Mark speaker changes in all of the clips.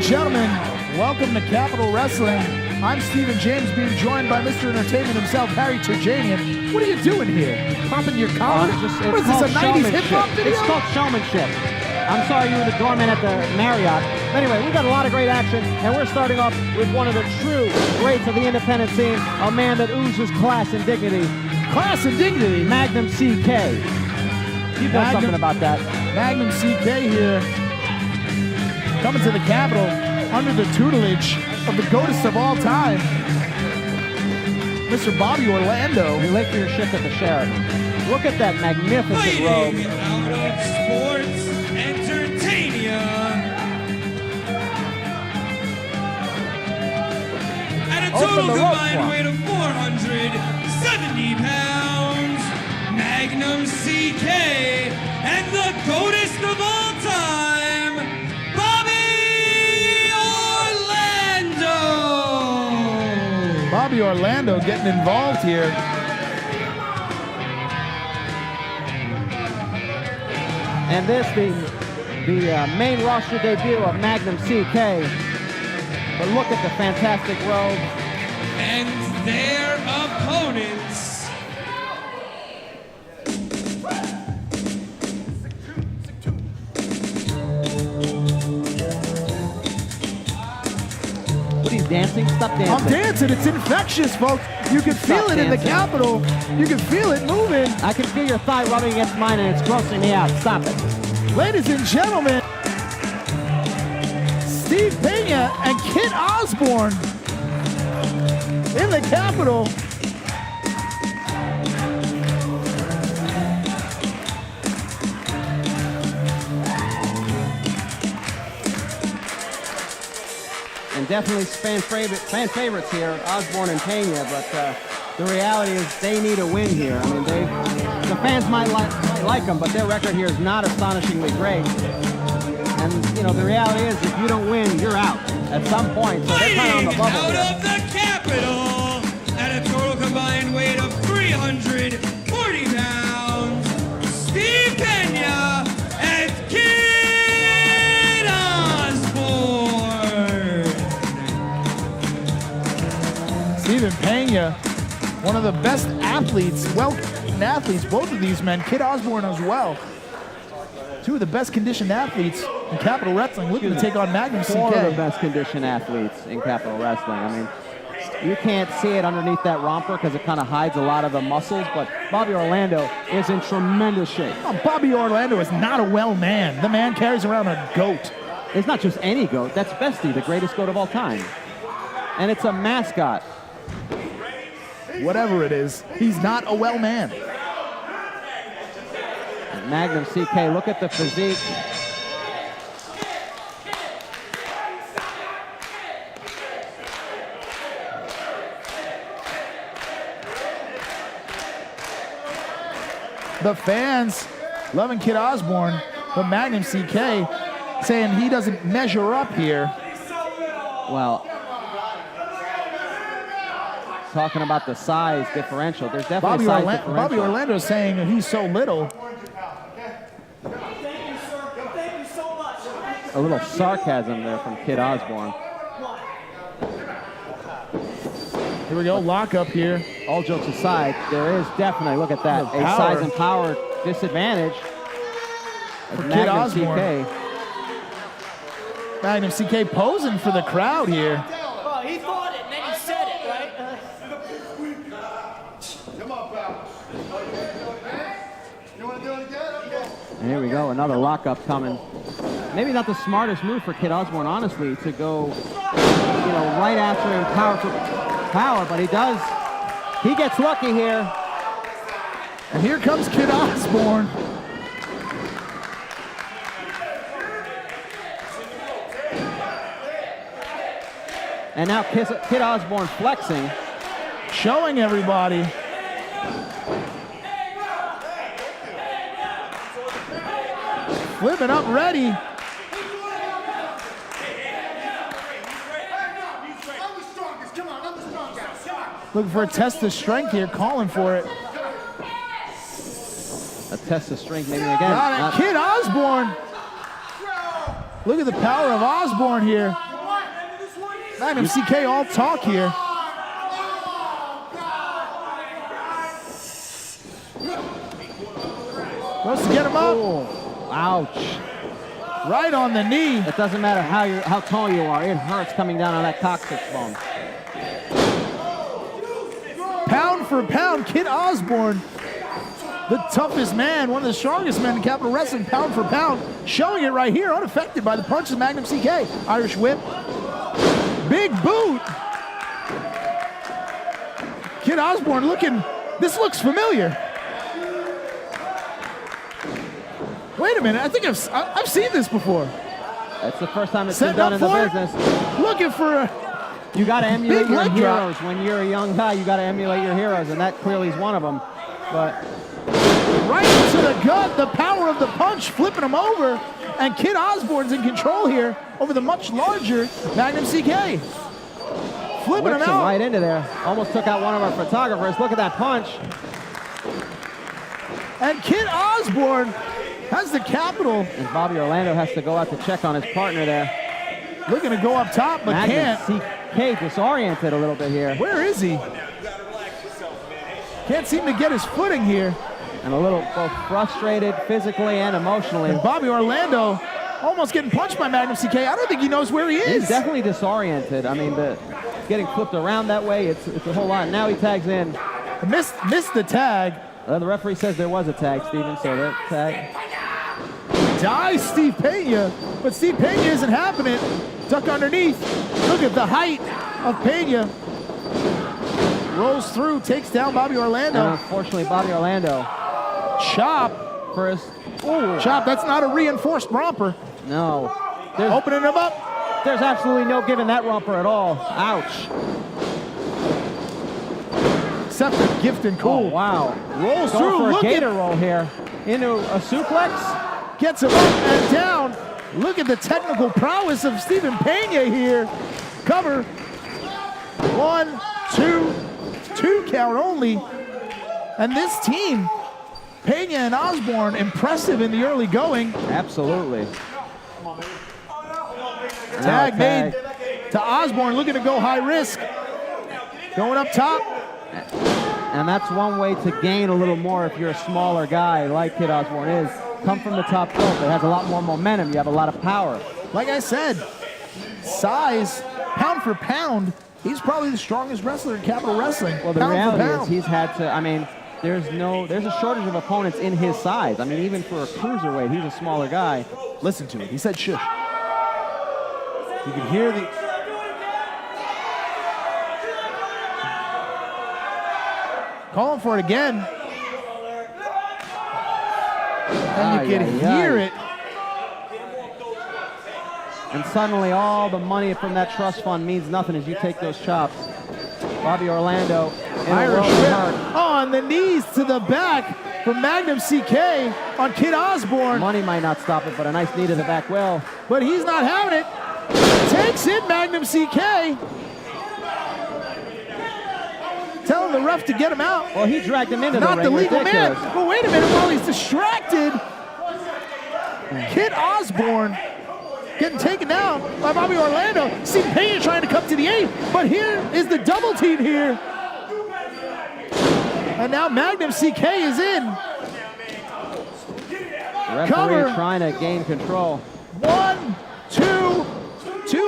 Speaker 1: gentlemen, welcome to Capital Wrestling. I'm Stephen James, being joined by Mr. Entertainment himself, Harry Turjanian. What are you doing here? Pumping your collar? What is this, a 90s hip-hop video?
Speaker 2: It's called showmanship. I'm sorry you were the doorman at the Marriott. Anyway, we've got a lot of great action, and we're starting off with one of the true greats of the independent scene, a man that oozes class and dignity.
Speaker 1: Class and dignity?
Speaker 2: Magnum CK. You know something about that.
Speaker 1: Magnum CK here, coming to the Capitol under the tutelage of the GOATest of all time, Mr. Bobby Orlando.
Speaker 2: You're late for your shift at the Sheraton. Look at that magnificent robe.
Speaker 3: Out of sports entertainment. At a total combined weight of 470 pounds, Magnum CK and the GOATest of all time,
Speaker 1: Bobby Orlando getting involved here.
Speaker 2: And this, the main roster debut of Magnum CK. But look at the fantastic robe.
Speaker 3: And their opponents.
Speaker 2: What are you dancing? Stop dancing.
Speaker 1: I'm dancing. It's infectious, folks. You can feel it in the Capitol. You can feel it moving.
Speaker 2: I can feel your thigh rubbing against mine, and it's grossing me out. Stop it.
Speaker 1: Ladies and gentlemen, Steve Pena and Kit Osbourne in the Capitol.
Speaker 2: And definitely fan favorites here, Osbourne and Pena, but the reality is they need a win here. I mean, the fans might like them, but their record here is not astonishingly great. And, you know, the reality is if you don't win, you're out at some point. So they're kind of on the bubble
Speaker 3: out
Speaker 2: here.
Speaker 3: of the Capitol at a total combined weight of 340 pounds, Steve Pena and Kit Osbourne.
Speaker 1: Steven Pena, one of the best athletes, athletes, both of these men, Kit Osbourne as well. Two of the best conditioned athletes in Capital Wrestling, looking to take on Magnum CK.
Speaker 2: Four of the best conditioned athletes in Capital Wrestling. I mean, you can't see it underneath that romper because it kind of hides a lot of the muscles, but Bobby Orlando is in tremendous shape.
Speaker 1: Oh, Bobby Orlando is not a well man. The man carries around a goat.
Speaker 2: It's not just any goat. That's Bestie, the greatest goat of all time. And it's a mascot.
Speaker 1: Whatever it is, he's not a well man.
Speaker 2: Magnum CK, look at the physique.
Speaker 1: The fans loving Kit Osbourne, but Magnum CK saying he doesn't measure up here.
Speaker 2: Well, talking about the size differential, there's definitely a size differential.
Speaker 1: Bobby Orlando saying that he's so little.
Speaker 2: A little sarcasm there from Kit Osbourne.
Speaker 1: Here we go, lock up here.
Speaker 2: All jokes aside, there is definitely, look at that, a size and power disadvantage
Speaker 1: for Kit Osbourne. Magnum CK posing for the crowd here.
Speaker 4: Well, he thought it and then he said it, right?
Speaker 5: Come on, pal. You want to do it again? Okay.
Speaker 2: And here we go, another lockup coming. Maybe not the smartest move for Kit Osbourne, honestly, to go, you know, right after him, power for power, but he does. He gets lucky here.
Speaker 1: And here comes Kit Osbourne.
Speaker 2: And now Kit Osbourne flexing.
Speaker 1: Showing everybody. Flipping up, ready. Looking for a test of strength here, calling for it.
Speaker 2: A test of strength, maybe again.
Speaker 1: Kit Osbourne. Look at the power of Osbourne here. Magnum CK all talk here. Goes to get him up.
Speaker 2: Oh, ouch.
Speaker 1: Right on the knee.
Speaker 2: It doesn't matter how tall you are. It hurts coming down on that coccyx bone.
Speaker 1: Pound for pound, Kit Osbourne, the toughest man, one of the strongest men in Capital Wrestling, pound for pound, showing it right here, unaffected by the punches of Magnum CK. Irish whip. Big boot. Kit Osbourne looking, this looks familiar. Wait a minute, I think I've seen this before.
Speaker 2: That's the first time it's
Speaker 1: Setting
Speaker 2: been done
Speaker 1: up
Speaker 2: in the
Speaker 1: for it.
Speaker 2: business.
Speaker 1: Looking for a
Speaker 2: You got to emulate
Speaker 1: big
Speaker 2: your
Speaker 1: leg drop.
Speaker 2: heroes. When you're a young guy, you got to emulate your heroes, and that clearly is one of them. But
Speaker 1: Right into the gut, the power of the punch, flipping him over. And Kit Osbourne's in control here over the much larger Magnum CK. Flipping him
Speaker 2: whips him
Speaker 1: out.
Speaker 2: right into there. Almost took out one of our photographers. Look at that punch.
Speaker 1: And Kit Osbourne has the capital.
Speaker 2: And Bobby Orlando has to go out to check on his partner there.
Speaker 1: Looking to go up top, but
Speaker 2: Magnum
Speaker 1: can't.
Speaker 2: CK disoriented a little bit here.
Speaker 1: Where is he? Can't seem to get his footing here.
Speaker 2: And a little both frustrated physically and emotionally.
Speaker 1: And Bobby Orlando almost getting punched by Magnum CK. I don't think he knows where he is.
Speaker 2: He's definitely disoriented. I mean, getting flipped around that way, it's a whole lot. Now he tags in.
Speaker 1: Missed the tag.
Speaker 2: The referee says there was a tag, Steven, so that tag.
Speaker 1: Dies Steve Pena, but Steve Pena isn't having it. Duck underneath. Look at the height of Pena. Rolls through, takes down Bobby
Speaker 2: And
Speaker 1: Orlando.
Speaker 2: unfortunately, Bobby Orlando
Speaker 1: Chop.
Speaker 2: first. Ooh,
Speaker 1: Chop, that's not a reinforced romper.
Speaker 2: no. There's,
Speaker 1: Opening him up.
Speaker 2: there's absolutely no giving that romper at all. Ouch.
Speaker 1: Except for gift and cool.
Speaker 2: Oh, wow.
Speaker 1: Rolls
Speaker 2: Going
Speaker 1: through,
Speaker 2: for a
Speaker 1: look
Speaker 2: gator
Speaker 1: at,
Speaker 2: roll here. Into a suplex.
Speaker 1: gets him up and down. Look at the technical prowess of Stephen Pena here. Cover. 1, 2 count only. And this team, Pena and Osbourne, impressive in the early going.
Speaker 2: Absolutely.
Speaker 1: Tag made to Osbourne, looking to go high risk. Going up top.
Speaker 2: And that's one way to gain a little more if you're a smaller guy like Kit Osbourne is. Come from the top rope. It has a lot more momentum. You have a lot of power.
Speaker 1: Like I said, size, pound for pound, he's probably the strongest wrestler in Capital Wrestling.
Speaker 2: Well, the
Speaker 1: Pound for
Speaker 2: reality is
Speaker 1: pound.
Speaker 2: he's had to, I mean, there's a shortage of opponents in his size. I mean, even for a cruiserweight, he's a smaller guy.
Speaker 1: Listen to him. He said shush. You can hear the... Calling for it again. And you can hear it.
Speaker 2: And suddenly all the money from that trust fund means nothing as you take those chops. Bobby Orlando in a
Speaker 1: Irish
Speaker 2: world of
Speaker 1: whip
Speaker 2: hurt.
Speaker 1: on the knees to the back from Magnum CK on Kit Osbourne.
Speaker 2: Money might not stop it, but a nice knee to the back will.
Speaker 1: But he's not having it. Takes it, Magnum CK. Telling the ref to get him out.
Speaker 2: Well, he dragged him into
Speaker 1: Not
Speaker 2: the
Speaker 1: the
Speaker 2: ring.
Speaker 1: legal man.
Speaker 2: Ridiculous.
Speaker 1: But wait a minute, while he's distracted, Kit Osbourne getting taken down by Bobby Orlando. See Pena trying to come to the aid, but here is the double team here. And now Magnum CK is in.
Speaker 2: Referee
Speaker 1: Cover.
Speaker 2: trying to gain control.
Speaker 1: 1, 2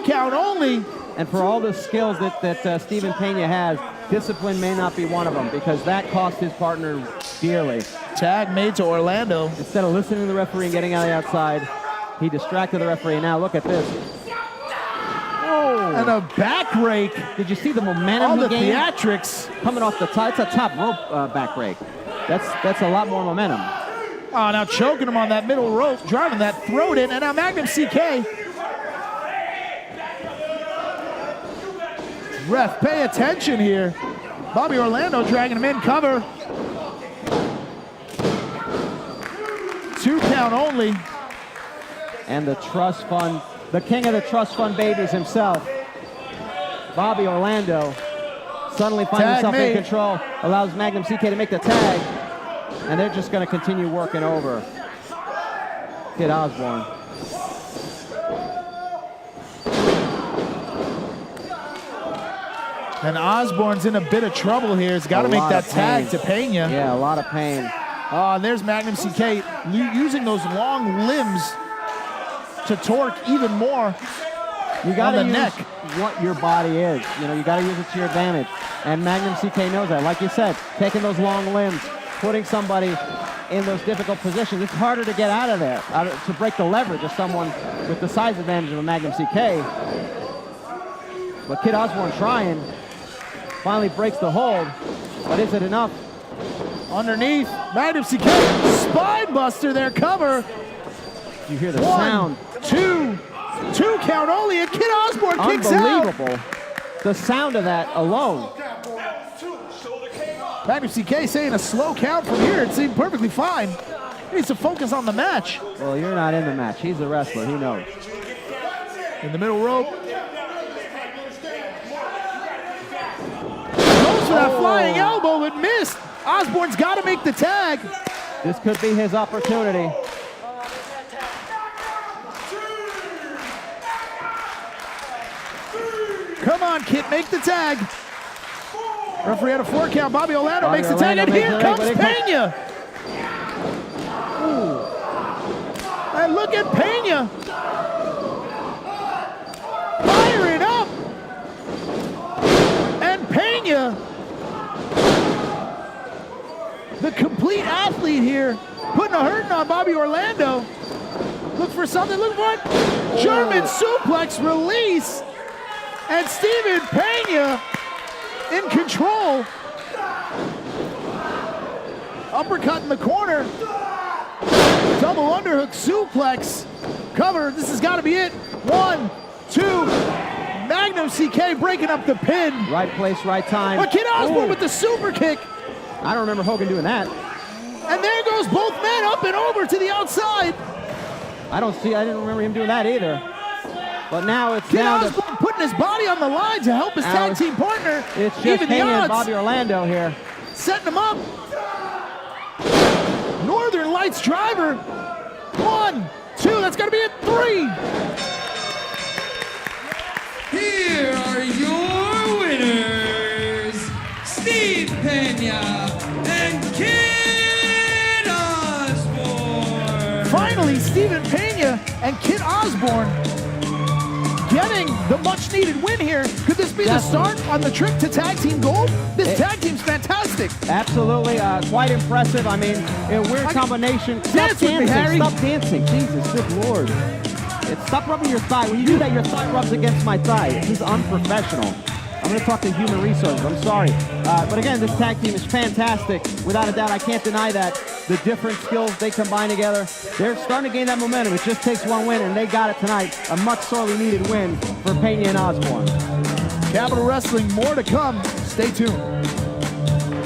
Speaker 1: count only.
Speaker 2: And for all the skills that Stephen Pena has, discipline may not be one of them because that cost his partner dearly.
Speaker 1: Tag made to Orlando.
Speaker 2: Instead of listening to the referee and getting out of the outside, he distracted the referee. Now look at this.
Speaker 1: And a back rake.
Speaker 2: Did you see the momentum
Speaker 1: All the
Speaker 2: he gained?
Speaker 1: theatrics.
Speaker 2: Coming off the top, it's a top rope back rake. That's a lot more momentum.
Speaker 1: Oh, now choking him on that middle rope, driving that throat in, and now Magnum CK. Ref, pay attention here. Bobby Orlando dragging him in, cover. 2 count only.
Speaker 2: And the trust fund, the king of the trust fund babies himself, Bobby Orlando, suddenly finds
Speaker 1: Tag
Speaker 2: himself
Speaker 1: made.
Speaker 2: in control, allows Magnum CK to make the tag, and they're just going to continue working over Kit Osbourne.
Speaker 1: And Osbourne's in a bit of trouble here. He's got to
Speaker 2: A
Speaker 1: make
Speaker 2: lot
Speaker 1: that
Speaker 2: of
Speaker 1: tag
Speaker 2: pain.
Speaker 1: to Pena.
Speaker 2: Yeah, a lot of pain.
Speaker 1: Oh, and there's Magnum CK using those long limbs to torque even more
Speaker 2: You
Speaker 1: on
Speaker 2: gotta
Speaker 1: the
Speaker 2: use
Speaker 1: neck.
Speaker 2: what your body is. You know, you gotta use it to your advantage. And Magnum CK knows that. Like you said, taking those long limbs, putting somebody in those difficult positions. It's harder to get out of there, to break the leverage of someone with the size advantage of a Magnum CK. But Kit Osbourne trying, finally breaks the hold. But is it enough?
Speaker 1: Underneath, Magnum CK, spine buster there, cover.
Speaker 2: You hear the
Speaker 1: One,
Speaker 2: sound.
Speaker 1: two count only, and Kit Osbourne kicks out.
Speaker 2: Unbelievable. The sound of that alone.
Speaker 1: Magnum CK saying a slow count from here. It seemed perfectly fine. He needs to focus on the match.
Speaker 2: Well, you're not in the match. He's a wrestler. He knows.
Speaker 1: In the middle rope. Goes for that flying elbow, but missed. Osbourne's got to make the tag.
Speaker 2: This could be his opportunity.
Speaker 1: Come on, Kit, make the tag. Referee had a 4 count. Bobby Orlando
Speaker 2: Bobby
Speaker 1: makes the tag, and
Speaker 2: Orlando
Speaker 1: here
Speaker 2: makes
Speaker 1: comes
Speaker 2: the tag,
Speaker 1: Pena. And look at Pena. Firing up. And Pena, the complete athlete here, putting a hurting on Bobby Orlando. Look for something, look for it. German suplex release. And Steven Pena in control. Uppercut in the corner. Double underhook suplex. Cover, this has got to be it. 1, 2. Magnum CK breaking up the pin.
Speaker 2: Right place, right time.
Speaker 1: But Kit Osbourne
Speaker 2: Ooh.
Speaker 1: with the super kick.
Speaker 2: I don't remember Hogan doing that.
Speaker 1: And there goes both men up and over to the outside.
Speaker 2: I didn't remember him doing that either. But now it's
Speaker 1: Kit
Speaker 2: down to,
Speaker 1: Osbourne putting his body on the line to help his
Speaker 2: Now
Speaker 1: tag
Speaker 2: it's-
Speaker 1: team partner.
Speaker 2: it's just
Speaker 1: Even the
Speaker 2: Pena and
Speaker 1: odds.
Speaker 2: Bobby Orlando here.
Speaker 1: Setting him up. Northern Lights driver. 1, 2, that's gotta be it. 3.
Speaker 3: Here are your winners, Steve Pena and Kit Osbourne.
Speaker 1: Finally, Steven Pena and Kit Osbourne getting the much-needed win here. Could this be the start on the trip to tag team gold? This tag team's fantastic.
Speaker 2: Absolutely, quite impressive. I mean, a weird combination. Stop
Speaker 1: Dance with me, Harry.
Speaker 2: Stop dancing. Jesus, good Lord. Stop rubbing your thigh. When you do that, your thigh rubs against my thigh. This is unprofessional. I'm going to talk to human resources. I'm sorry. But again, this tag team is fantastic. Without a doubt, I can't deny that. The different skills they combine together, they're starting to gain that momentum. It just takes one win, and they got it tonight. A much sorely needed win for Pena and Osbourne.
Speaker 1: Capital Wrestling, more to come. Stay tuned.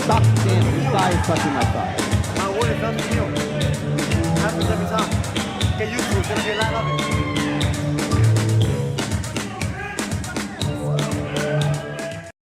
Speaker 2: Stop dancing. Your thigh is touching my thigh.
Speaker 6: My word is nothing new. Happens every time. Get used to it. It's gonna be a lot of it.